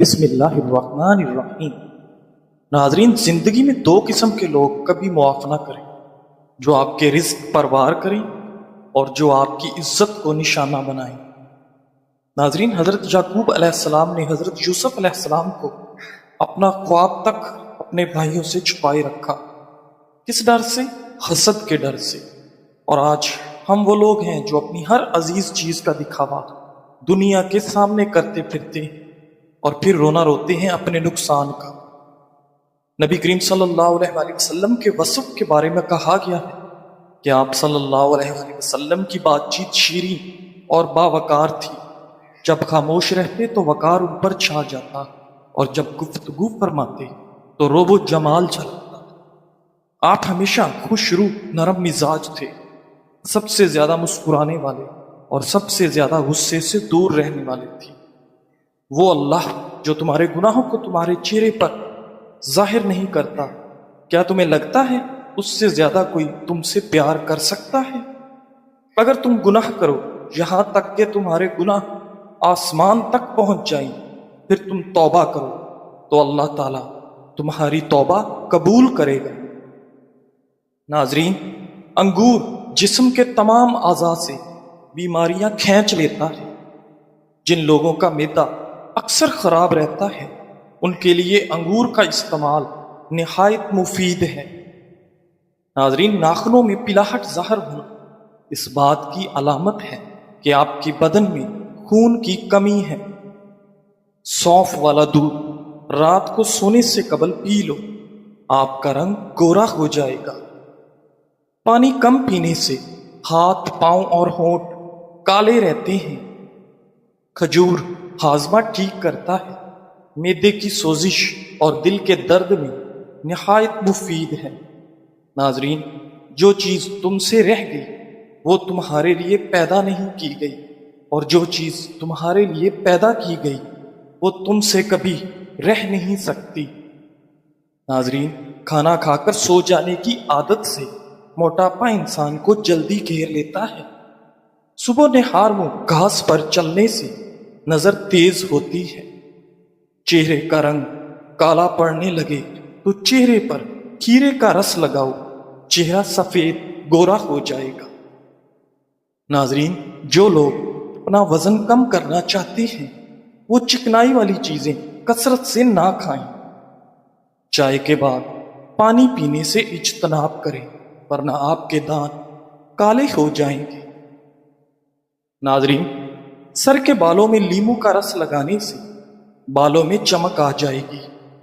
بسم اللہ الرحمن الرحیم۔ ناظرین، زندگی میں دو قسم کے لوگ کبھی معاف نہ کریں، جو آپ کے رزق پر وار کریں اور جو آپ کی عزت کو نشانہ بنائیں۔ ناظرین، حضرت یعقوب علیہ السلام نے حضرت یوسف علیہ السلام کو اپنا خواب تک اپنے بھائیوں سے چھپائے رکھا۔ کس ڈر سے؟ حسد کے ڈر سے۔ اور آج ہم وہ لوگ ہیں جو اپنی ہر عزیز چیز کا دکھاوا دنیا کے سامنے کرتے پھرتے ہیں اور پھر رونا روتے ہیں اپنے نقصان کا۔ نبی کریم صلی اللہ علیہ وآلہ وسلم کے وصف کے بارے میں کہا گیا ہے کہ آپ صلی اللہ علیہ وآلہ وسلم کی بات چیت شیریں اور باوقار تھی۔ جب خاموش رہتے تو وقار ان پر چھا جاتا اور جب گفتگو فرماتے تو روب و جمال جھلکتا۔ آپ ہمیشہ خوش روح نرم مزاج تھے، سب سے زیادہ مسکرانے والے اور سب سے زیادہ غصے سے دور رہنے والے تھے۔ وہ اللہ جو تمہارے گناہوں کو تمہارے چہرے پر ظاہر نہیں کرتا، کیا تمہیں لگتا ہے اس سے زیادہ کوئی تم سے پیار کر سکتا ہے؟ اگر تم گناہ کرو یہاں تک کہ تمہارے گناہ آسمان تک پہنچ جائیں، پھر تم توبہ کرو تو اللہ تعالیٰ تمہاری توبہ قبول کرے گا۔ ناظرین، انگور جسم کے تمام اعضاء سے بیماریاں کھینچ لیتا ہے۔ جن لوگوں کا معدہ اکثر خراب رہتا ہے ان کے لیے انگور کا استعمال نہایت مفید ہے۔ ناظرین، ناخنوں میں پلاہٹ ظاہر ہونا اس بات کی علامت ہے کہ آپ کے بدن میں خون کی کمی ہے۔ سونف والا دودھ رات کو سونے سے قبل پی لو، آپ کا رنگ گورا ہو جائے گا۔ پانی کم پینے سے ہاتھ، پاؤں اور ہونٹ کالے رہتے ہیں۔ کھجور ہاضمہ ٹھیک کرتا ہے، معدے کی سوزش اور دل کے درد میں نہایت مفید ہے۔ ناظرین، جو چیز تم سے رہ گئی وہ تمہارے لیے پیدا نہیں کی گئی، اور جو چیز تمہارے لیے پیدا کی گئی وہ تم سے کبھی رہ نہیں سکتی۔ ناظرین، کھانا کھا کر سو جانے کی عادت سے موٹاپا انسان کو جلدی گھیر لیتا ہے۔ صبح نہار میں گھاس پر چلنے سے نظر تیز ہوتی ہے۔ چہرے کا رنگ کالا پڑنے لگے تو چہرے پر کھیرے کا رس لگاؤ، چہرہ سفید گورا ہو جائے گا۔ ناظرین، جو لوگ اپنا وزن کم کرنا چاہتے ہیں وہ چکنائی والی چیزیں کثرت سے نہ کھائیں۔ چائے کے بعد پانی پینے سے اجتناب کریں، ورنہ آپ کے دانت کالے ہو جائیں گے۔ ناظرین، سر کے بالوں میں لیمو کا رس لگانے سے بالوں میں چمک آ جائے گی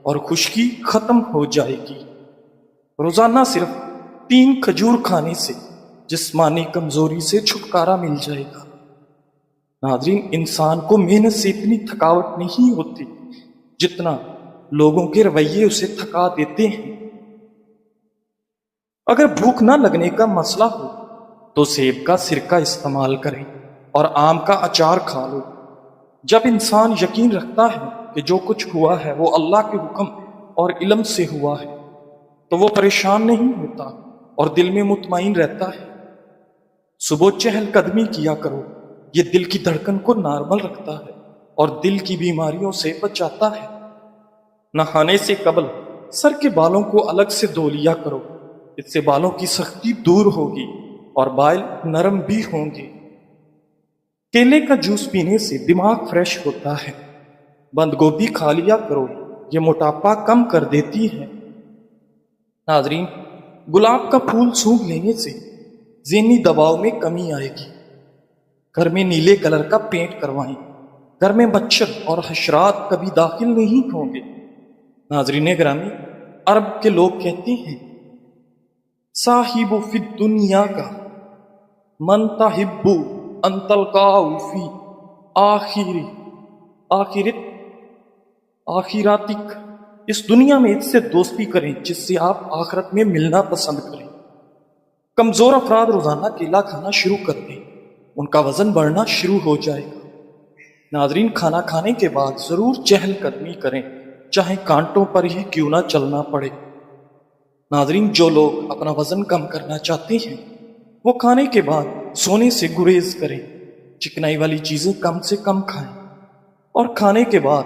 اور خشکی ختم ہو جائے گی۔ روزانہ صرف 3 کھجور کھانے سے جسمانی کمزوری سے چھٹکارا مل جائے گا۔ ناظرین، انسان کو محنت سے اتنی تھکاوٹ نہیں ہوتی جتنا لوگوں کے رویے اسے تھکا دیتے ہیں۔ اگر بھوک نہ لگنے کا مسئلہ ہو تو سیب کا سرکہ استعمال کریں اور آم کا اچار کھا لو۔ جب انسان یقین رکھتا ہے کہ جو کچھ ہوا ہے وہ اللہ کے حکم اور علم سے ہوا ہے تو وہ پریشان نہیں ہوتا اور دل میں مطمئن رہتا ہے۔ صبح چہل قدمی کیا کرو، یہ دل کی دھڑکن کو نارمل رکھتا ہے اور دل کی بیماریوں سے بچاتا ہے۔ نہانے سے قبل سر کے بالوں کو الگ سے دھو لیا کرو، اس سے بالوں کی سختی دور ہوگی اور بال نرم بھی ہوں گے۔ کیلے کا جوس پینے سے دماغ فریش ہوتا ہے۔ بند گوبھی کھا لیا کرو، یہ موٹاپا کم کر دیتی ہے۔ ناظرین، گلاب کا پھول سونگھ لینے سے ذہنی دباؤ میں کمی آئے گی۔ گھر میں نیلے کلر کا پینٹ کروائیں، گھر میں مچھر اور حشرات کبھی داخل نہیں ہوں گے۔ ناظرین گرامی، عرب کے لوگ کہتے ہیں صاحب فی الدنیا کا من تحب ان تلقاہ فی آخرتک، اس دنیا میں اس سے دوستی کریں جس سے آپ آخرت میں ملنا پسند کریں۔ کمزور افراد روزانہ کیلا کھانا شروع کر دیں، ان کا وزن بڑھنا شروع ہو جائے گا۔ ناظرین، کھانا کھانے کے بعد ضرور چہل قدمی کریں، چاہے کانٹوں پر ہی کیوں نہ چلنا پڑے۔ ناظرین، جو لوگ اپنا وزن کم کرنا چاہتے ہیں وہ کھانے کے بعد سونے سے گریز کریں، چکنائی والی چیزیں کم سے کم کھائیں اور کھانے کے بعد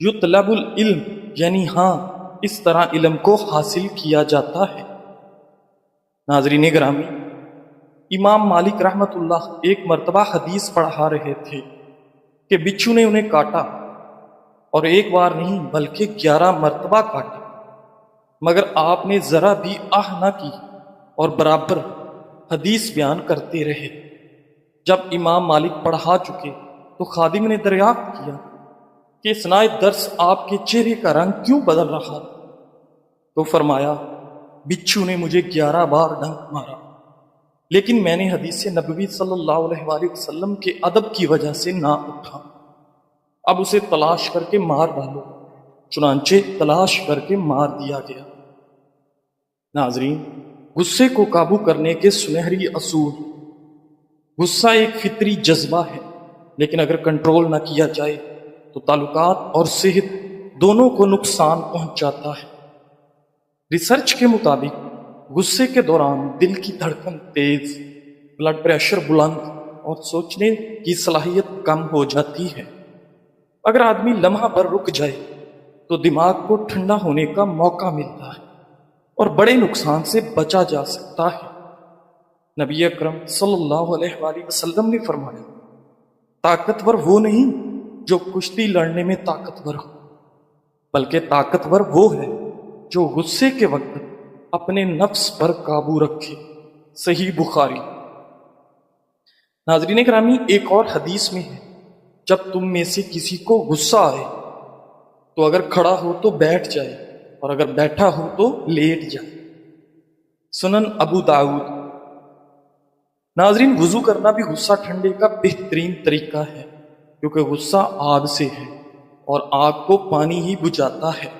یطلب العلم یعنی ہاں اس طرح علم کو حاصل کیا جاتا ہے۔ ناظرین گرامی، امام مالک رحمۃ اللہ ایک مرتبہ حدیث پڑھا رہے تھے کہ بچھو نے انہیں کاٹا، اور ایک بار نہیں بلکہ 11 مرتبہ کاٹا، مگر آپ نے ذرا بھی آہ نہ کی اور برابر حدیث بیان کرتے رہے۔ جب امام مالک پڑھا چکے تو خادم نے دریافت کیا کہ اثناء درس آپ کے چہرے کا رنگ کیوں بدل رہا تھا؟ تو فرمایا، بچھو نے مجھے 11 بار ڈنک مارا، لیکن میں نے حدیث نبوی صلی اللہ علیہ وآلہ وسلم کے ادب کی وجہ سے نہ اٹھا، اب اسے تلاش کر کے مار ڈالو۔ چنانچہ تلاش کر کے مار دیا گیا۔ ناظرین، غصے کو قابو کرنے کے سنہری اصول۔ غصہ ایک فطری جذبہ ہے، لیکن اگر کنٹرول نہ کیا جائے تو تعلقات اور صحت دونوں کو نقصان پہنچاتا ہے۔ ریسرچ کے مطابق غصے کے دوران دل کی دھڑکن تیز، بلڈ پریشر بلند اور سوچنے کی صلاحیت کم ہو جاتی ہے۔ اگر آدمی لمحہ پر رک جائے تو دماغ کو ٹھنڈا ہونے کا موقع ملتا ہے اور بڑے نقصان سے بچا جا سکتا ہے۔ نبی اکرم صلی اللہ علیہ وآلہ وسلم نے فرمایا، طاقتور وہ نہیں جو کشتی لڑنے میں طاقتور ہو، بلکہ طاقتور وہ ہے جو غصے کے وقت اپنے نفس پر قابو رکھے۔ صحیح بخاری۔ ناظرین گرامی، ایک اور حدیث میں ہے، جب تم میں سے کسی کو غصہ آئے تو اگر کھڑا ہو تو بیٹھ جائے، اور اگر بیٹھا ہو تو لیٹ جائے۔ سنن ابو داؤد۔ ناظرین، وضو کرنا بھی غصہ ٹھنڈے کا بہترین طریقہ ہے، کیونکہ غصہ آگ سے ہے اور آگ کو پانی ہی بجھاتا ہے۔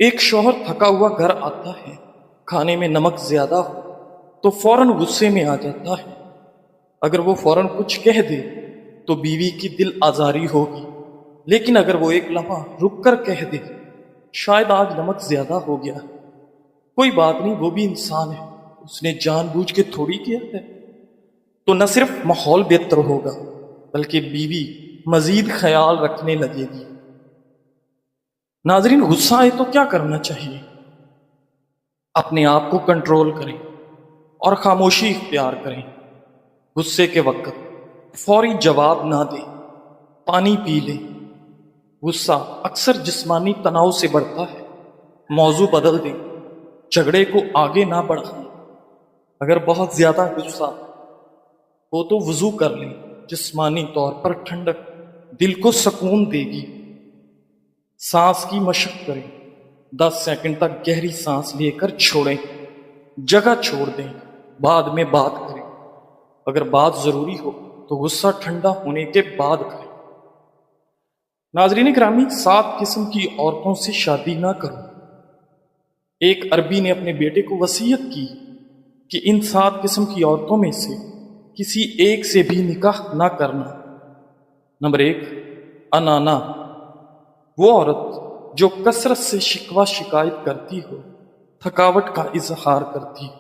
ایک شوہر تھکا ہوا گھر آتا ہے، کھانے میں نمک زیادہ ہو تو فوراً غصے میں آ جاتا ہے۔ اگر وہ فوراً کچھ کہہ دے تو بیوی کی دل آزاری ہوگی، لیکن اگر وہ ایک لمحہ رک کر کہہ دے، شاید آج نمک زیادہ ہو گیا، کوئی بات نہیں، وہ بھی انسان ہے، اس نے جان بوجھ کے تھوڑی کیا ہے، تو نہ صرف ماحول بہتر ہوگا بلکہ بیوی مزید خیال رکھنے لگے گی۔ ناظرین، غصہ آئے تو کیا کرنا چاہیے؟ اپنے آپ کو کنٹرول کریں اور خاموشی اختیار کریں۔ غصے کے وقت فوری جواب نہ دیں، پانی پی لیں۔ غصہ اکثر جسمانی تناؤ سے بڑھتا ہے۔ موضوع بدل دیں، جھگڑے کو آگے نہ بڑھائیں۔ اگر بہت زیادہ غصہ ہو تو وضو کر لیں، جسمانی طور پر ٹھنڈک دل کو سکون دے گی۔ سانس کی مشق کریں، 10 سیکنڈ تک گہری سانس لے کر چھوڑیں، جگہ چھوڑ دیں، بعد میں بات کریں۔ اگر بات ضروری ہو تو غصہ ٹھنڈا ہونے کے بعد کریں۔ ناظرین گرامی، 7 قسم کی عورتوں سے شادی نہ کرو۔ ایک عربی نے اپنے بیٹے کو وصیت کی کہ ان 7 قسم کی عورتوں میں سے کسی ایک سے بھی نکاح نہ کرنا۔ نمبر 1، انانا، وہ عورت جو کثرت سے شکوہ شکایت کرتی ہو، تھکاوٹ کا اظہار کرتی ہو۔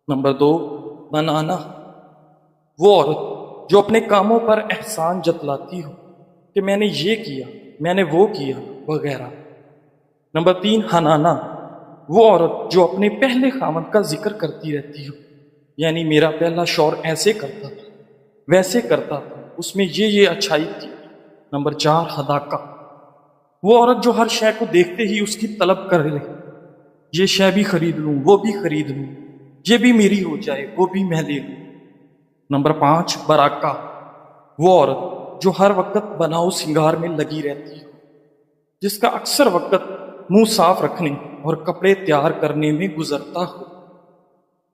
نمبر 2، منانا، وہ عورت جو اپنے کاموں پر احسان جتلاتی ہو کہ میں نے یہ کیا، میں نے وہ کیا وغیرہ۔ نمبر 3، حنانا، وہ عورت جو اپنے پہلے خاوند کا ذکر کرتی رہتی ہو، یعنی میرا پہلا شوہر ایسے کرتا تھا، ویسے کرتا تھا، اس میں یہ اچھائی تھی۔ نمبر 4، حداقہ، وہ عورت جو ہر شے کو دیکھتے ہی اس کی طلب کر لے، یہ شے بھی خرید لوں، وہ بھی خرید لوں، یہ بھی میری ہو جائے، وہ بھی میں لے لوں۔ نمبر 5، براکہ، وہ عورت جو ہر وقت بناؤ سنگار میں لگی رہتی ہو، جس کا اکثر وقت منہ صاف رکھنے اور کپڑے تیار کرنے میں گزرتا ہو۔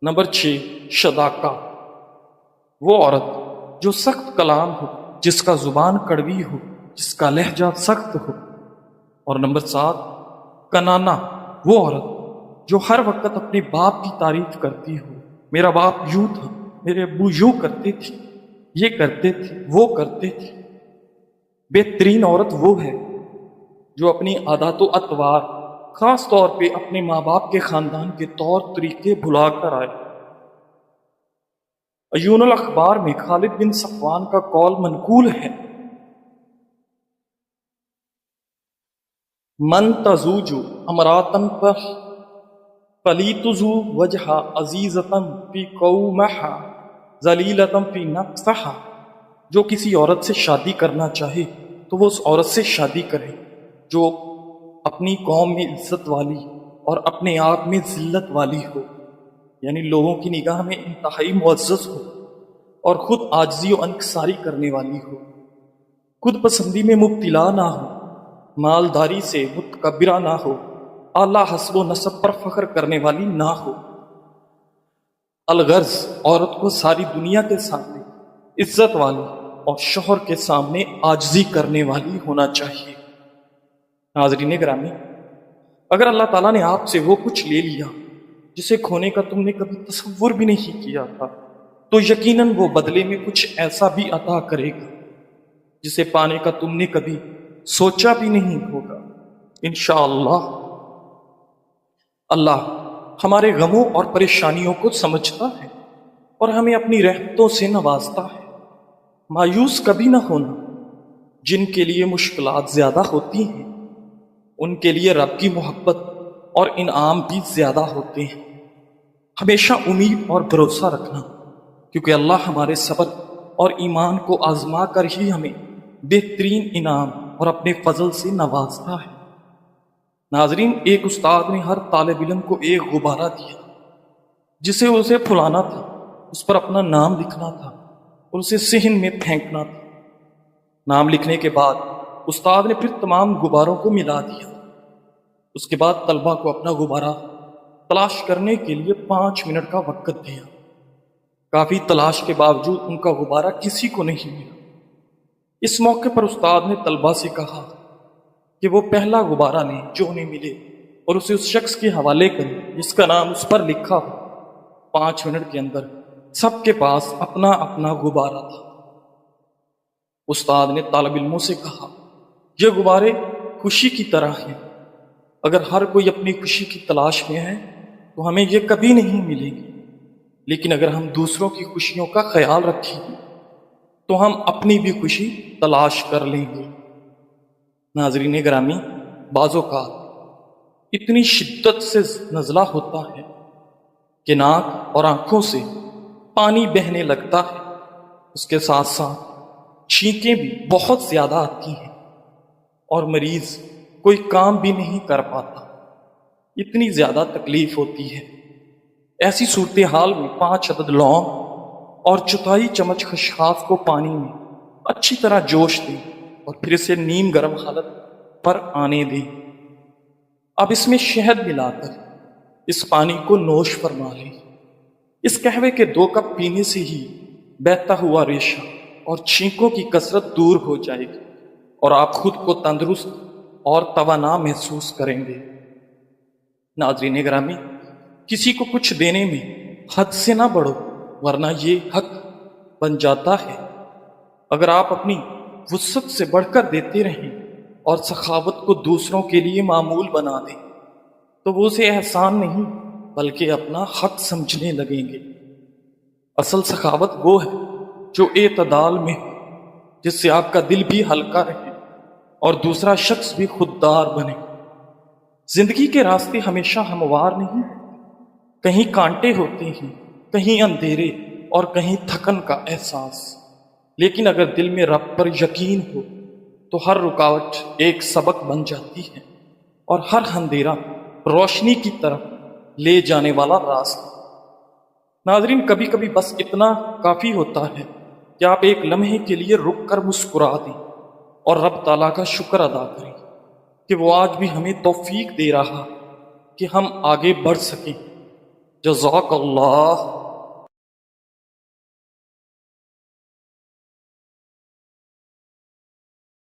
نمبر 6، شداکہ، وہ عورت جو سخت کلام ہو، جس کا زبان کڑوی ہو، جس کا لہجہ سخت ہو۔ اور نمبر 7، کنانا، وہ عورت جو ہر وقت اپنے باپ کی تعریف کرتی ہو، میرا باپ یوں تھا، میرے ابو یوں کرتے تھے، یہ کرتے تھے، وہ کرتے تھے۔ بہترین عورت وہ ہے جو اپنی عادات و اطوار، خاص طور پہ اپنے ماں باپ کے خاندان کے طور طریقے بھلا کر آئے۔ عیون الاخبار میں خالد بن صفوان کا قول منقول ہے، من تزوج امراتن پر فلیتزو وجہ عزیزتم فی قومہا ذلیلتم فی نفسہا، جو کسی عورت سے شادی کرنا چاہے تو وہ اس عورت سے شادی کرے جو اپنی قوم میں عزت والی اور اپنے آپ میں ذلت والی ہو، یعنی لوگوں کی نگاہ میں انتہائی معزز ہو اور خود عاجزی و انکساری کرنے والی ہو، خود پسندی میں مبتلا نہ ہو، مالداری سے متکبرہ نہ ہو، اعلیٰ حسب و نسب پر فخر کرنے والی نہ ہو۔ الغرض عورت کو ساری دنیا کے سامنے عزت والی اور شوہر کے سامنے عاجزی کرنے والی ہونا چاہیے۔ ناظرین گرامی، اگر اللہ تعالیٰ نے آپ سے وہ کچھ لے لیا جسے کھونے کا تم نے کبھی تصور بھی نہیں کیا تھا، تو یقیناً وہ بدلے میں کچھ ایسا بھی عطا کرے گا جسے پانے کا تم نے کبھی سوچا بھی نہیں ہوگا انشاءاللہ۔ اللہ ہمارے غموں اور پریشانیوں کو سمجھتا ہے اور ہمیں اپنی رحمتوں سے نوازتا ہے۔ مایوس کبھی نہ ہونا، جن کے لیے مشکلات زیادہ ہوتی ہیں ان کے لیے رب کی محبت اور انعام بھی زیادہ ہوتے ہیں۔ ہمیشہ امید اور بھروسہ رکھنا، کیونکہ اللہ ہمارے صبر اور ایمان کو آزما کر ہی ہمیں بہترین انعام اور اپنے فضل سے نوازتا ہے۔ ناظرین، ایک استاد نے ہر طالب علم کو ایک غبارہ دیا جسے اسے پھلانا تھا، اس پر اپنا نام لکھنا تھا اور اسے صحن میں پھینکنا تھا۔ نام لکھنے کے بعد استاد نے پھر تمام غباروں کو ملا دیا۔ اس کے بعد طلبہ کو اپنا غبارہ تلاش کرنے کے لیے 5 منٹ کا وقت دیا۔ کافی تلاش کے باوجود ان کا غبارہ کسی کو نہیں ملا۔ اس موقع پر استاد نے طلبہ سے کہا کہ وہ پہلا غبارہ لیں جو انہیں ملے اور اسے اس شخص کے حوالے کریں جس کا نام اس پر لکھا ہو۔ 5 منٹ کے اندر سب کے پاس اپنا اپنا غبارہ تھا۔ استاد نے طالب علموں سے کہا، یہ غبارے خوشی کی طرح ہیں، اگر ہر کوئی اپنی خوشی کی تلاش میں ہے تو ہمیں یہ کبھی نہیں ملے گی، لیکن اگر ہم دوسروں کی خوشیوں کا خیال رکھیں گے تو ہم اپنی بھی خوشی تلاش کر لیں گے۔ ناظرین گرامی، بعض اوقات اتنی شدت سے نزلہ ہوتا ہے کہ ناک اور آنکھوں سے پانی بہنے لگتا ہے، اس کے ساتھ ساتھ چھینکیں بھی بہت زیادہ آتی ہیں اور مریض کوئی کام بھی نہیں کر پاتا، اتنی زیادہ تکلیف ہوتی ہے۔ ایسی صورتحال میں 5 عدد لونگ اور 1/4 چمچ خشخاش کو پانی میں اچھی طرح جوش دیں اور پھر اسے نیم گرم حالت پر آنے دیں۔ اب اس میں شہد ملا کر اس پانی کو نوش فرما لیں۔ اس قہوے کے 2 کپ پینے سے ہی بہتا ہوا ریشہ اور چھینکوں کی کثرت دور ہو جائے گی اور آپ خود کو تندرست اور توانا محسوس کریں گے۔ ناظرین گرامی، کسی کو کچھ دینے میں حد سے نہ بڑھو، ورنہ یہ حق بن جاتا ہے۔ اگر آپ اپنی وسعت سے بڑھ کر دیتے رہیں اور سخاوت کو دوسروں کے لیے معمول بنا دیں تو وہ اسے احسان نہیں بلکہ اپنا حق سمجھنے لگیں گے۔ اصل سخاوت وہ ہے جو اعتدال میں ہو، جس سے آپ کا دل بھی ہلکا رہے اور دوسرا شخص بھی خوددار بنے۔ زندگی کے راستے ہمیشہ ہموار نہیں، کہیں کانٹے ہوتے ہیں، کہیں اندھیرے اور کہیں تھکن کا احساس، لیکن اگر دل میں رب پر یقین ہو تو ہر رکاوٹ ایک سبق بن جاتی ہے اور ہر اندھیرا روشنی کی طرف لے جانے والا راستہ۔ ناظرین، کبھی کبھی بس اتنا کافی ہوتا ہے کہ آپ ایک لمحے کے لیے رک کر مسکرا دیں اور رب تعالیٰ کا شکر ادا کریں کہ وہ آج بھی ہمیں توفیق دے رہا کہ ہم آگے بڑھ سکیں۔ جزاک اللہ۔